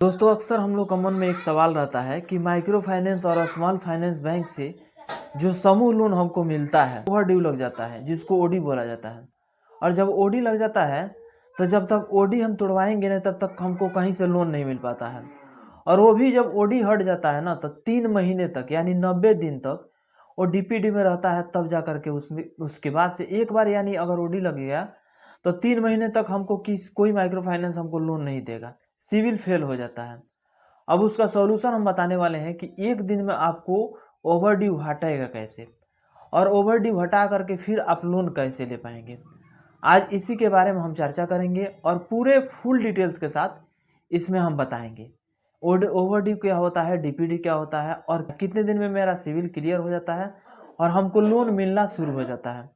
दोस्तों अक्सर हम लोग का मन में एक सवाल रहता है कि माइक्रो फाइनेंस और स्मॉल फाइनेंस बैंक से जो समूह लोन हमको मिलता है ओवर ड्यू लग जाता है, जिसको ओडी बोला जाता है। और जब ओडी लग जाता है तो जब तक ओडी हम तुड़वाएंगे नहीं तब तक हमको कहीं से लोन नहीं मिल पाता है। और वो भी जब ओडी हट जाता है ना तो 3 महीने तक यानी 90 दिन तक वो डीपीडी में रहता है, तब जा करके उसमें उसके बाद से एक बार यानी अगर ओडी लग गया तो 3 महीने तक हमको कोई माइक्रो फाइनेंस हमको लोन नहीं देगा, सिविल फेल हो जाता है। अब उसका सॉल्यूशन हम बताने वाले हैं कि एक दिन में आपको ओवर ड्यू हटाएगा कैसे और ओवर ड्यू हटा करके फिर आप लोन कैसे ले पाएंगे। आज इसी के बारे में हम चर्चा करेंगे और पूरे फुल डिटेल्स के साथ इसमें हम बताएंगे ओवर ड्यू क्या होता है, डीपीडी क्या होता है और कितने दिन में मेरा सिविल क्लियर हो जाता है और हमको लोन मिलना शुरू हो जाता है।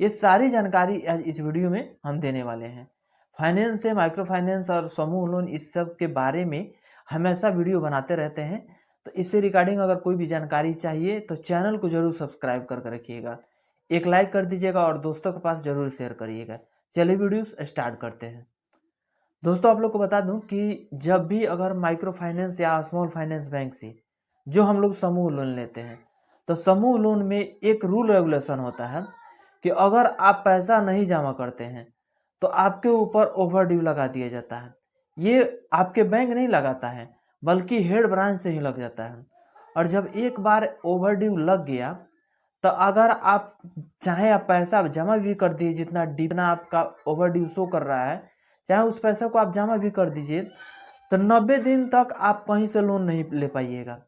ये सारी जानकारी आज इस वीडियो में हम देने वाले हैं। फाइनेंस से माइक्रो फाइनेंस और समूह लोन इस सब के बारे में हमेशा वीडियो बनाते रहते हैं, तो इससे रिगार्डिंग अगर कोई भी जानकारी चाहिए तो चैनल को जरूर सब्सक्राइब करके रखिएगा, एक लाइक कर दीजिएगा और दोस्तों के पास जरूर शेयर करिएगा। चलिए वीडियो स्टार्ट करते हैं। दोस्तों आप लोग को बता दूं कि जब भी अगर माइक्रो फाइनेंस या स्मॉल फाइनेंस बैंक से जो हम लोग समूह लोन लेते हैं तो समूह लोन में एक रूल रेगुलेशन होता है कि अगर आप पैसा नहीं जमा करते हैं तो आपके ऊपर ओवर ड्यू लगा दिया जाता है। ये आपके बैंक नहीं लगाता है बल्कि हेड ब्रांच से ही लग जाता है। और जब एक बार ओवर ड्यू लग गया तो अगर आप चाहे आप पैसा जमा भी कर दीजिए, जितना आपका ओवर ड्यू शो कर रहा है, चाहे उस पैसे को आप जमा भी कर दीजिए तो 90 दिन तक आप कहीं से लोन नहीं ले पाइएगा।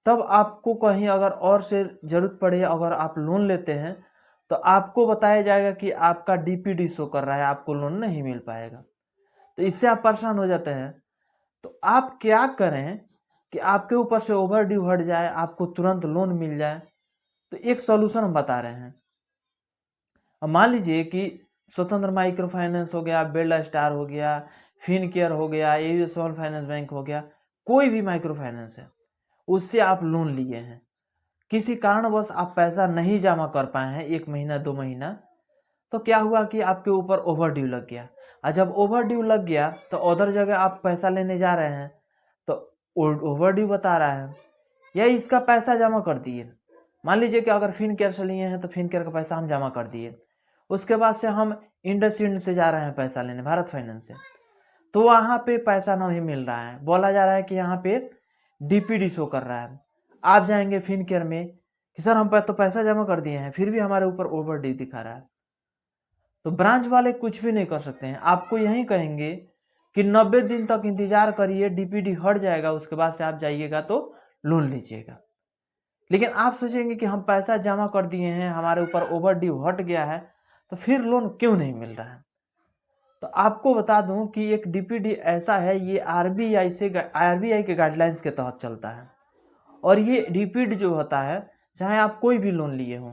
तब आपको कहीं अगर और से ज़रूरत पड़े, अगर आप लोन लेते हैं तो आपको बताया जाएगा कि आपका डीपीडी शो कर रहा है, आपको लोन नहीं मिल पाएगा। तो इससे आप परेशान हो जाते हैं। तो आप क्या करें कि आपके ऊपर से ओवर ड्यू हट जाए, आपको तुरंत लोन मिल जाए। तो एक सॉल्यूशन हम बता रहे हैं। अब मान लीजिए कि स्वतंत्र माइक्रो फाइनेंस हो गया, बेल्ला स्टार हो गया, फिनकेयर हो गया, ये स्मॉल फाइनेंस बैंक हो गया, कोई भी माइक्रो फाइनेंस है उससे आप लोन लिए हैं, किसी कारणवश आप पैसा नहीं जमा कर पाए हैं 1 महीना 2 महीना, तो क्या हुआ कि आपके ऊपर ओवर ड्यू लग गया। और जब ओवर ड्यू लग गया तो अदर जगह आप पैसा लेने जा रहे हैं तो ओवर ड्यू बता रहा है, या इसका पैसा जमा कर दिए। मान लीजिए कि अगर फिनकेयर से लिए हैं तो फिनकेयर का पैसा हम जमा कर दिए, उसके बाद से हम इंडसइंड से जा रहे हैं पैसा लेने, भारत फाइनेंस से, तो वहाँ पे पैसा नहीं मिल रहा है, बोला जा रहा है कि यहाँ पे डीपीडी शो कर रहा है। आप जाएंगे फिनकेयर में कि सर हम तो पैसा जमा कर दिए हैं फिर भी हमारे ऊपर ओवर ड्यू दिखा रहा है। तो ब्रांच वाले कुछ भी नहीं कर सकते हैं, आपको यही कहेंगे कि 90 दिन तक इंतजार करिए, डीपीडी हट जाएगा, उसके बाद से आप जाइएगा तो लोन लीजिएगा। लेकिन आप सोचेंगे कि हम पैसा जमा कर दिए हैं, हमारे ऊपर ओवर ड्यू हट गया है, तो फिर लोन क्यों नहीं मिल रहा है। तो आपको बता दूं कि एक डीपीडी ऐसा है, ये आरबीआई के गाइडलाइंस के तहत चलता है। और ये डीपीडी जो होता है, चाहे आप कोई भी लोन लिए हो,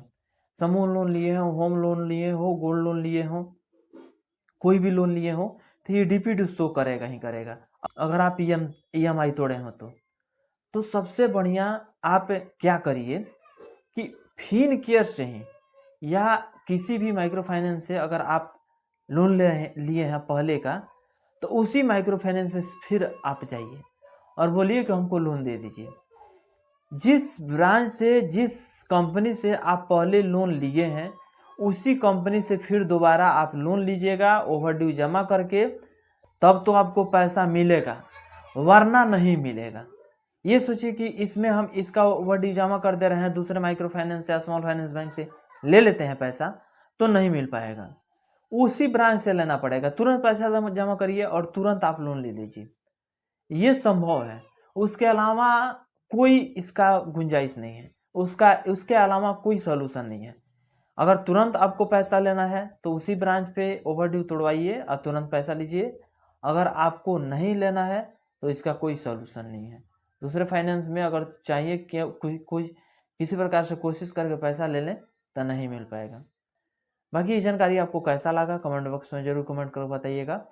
समूह लोन लिए हो, होम लोन लिए हो, गोल्ड लोन लिए हो, कोई भी लोन लिए हो, तो ये डीपीडी शो करेगा ही करेगा। अगर आप ईएमआई तोड़े हो तो सबसे बढ़िया आप क्या करिए कि फिनकेयर से ही या किसी भी माइक्रो फाइनेंस से अगर आप लोन लिए हैं पहले का, तो उसी माइक्रो फाइनेंस में फिर आप जाइए और बोलिए कि हमको लोन दे दीजिए। जिस ब्रांच से, जिस कंपनी से आप पहले लोन लिए हैं, उसी कंपनी से फिर दोबारा आप लोन लीजिएगा ओवर ड्यू जमा करके, तब तो आपको पैसा मिलेगा, वरना नहीं मिलेगा। ये सोचिए कि इसमें हम इसका ओवर ड्यू जमा कर दे रहे हैं, दूसरे माइक्रो फाइनेंस या स्मॉल फाइनेंस बैंक से ले लेते हैं पैसा, तो नहीं मिल पाएगा, उसी ब्रांच से लेना पड़ेगा। तुरंत पैसा जमा करिए और तुरंत आप लोन ले लीजिए, ये संभव है। उसके अलावा कोई इसका गुंजाइश नहीं है, उसके अलावा कोई सॉल्यूशन नहीं है। अगर तुरंत आपको पैसा लेना है तो उसी ब्रांच पे ओवर ड्यू तोड़वाइए और तुरंत पैसा लीजिए। अगर आपको नहीं लेना है तो इसका कोई सॉल्यूशन नहीं है। दूसरे फाइनेंस में अगर चाहिए कि कोई किसी प्रकार से कोशिश करके पैसा ले लें तो नहीं मिल पाएगा। बाकी ये जानकारी आपको कैसा लगा कमेंट बॉक्स में जरूर कमेंट कर बताइएगा,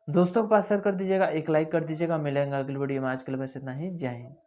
दोस्तों के पास शेयर कर दीजिएगा, एक लाइक कर दीजिएगा। मिलेंगे अगली वीडियो में, आज के लिए बस इतना ही। जय हिंद।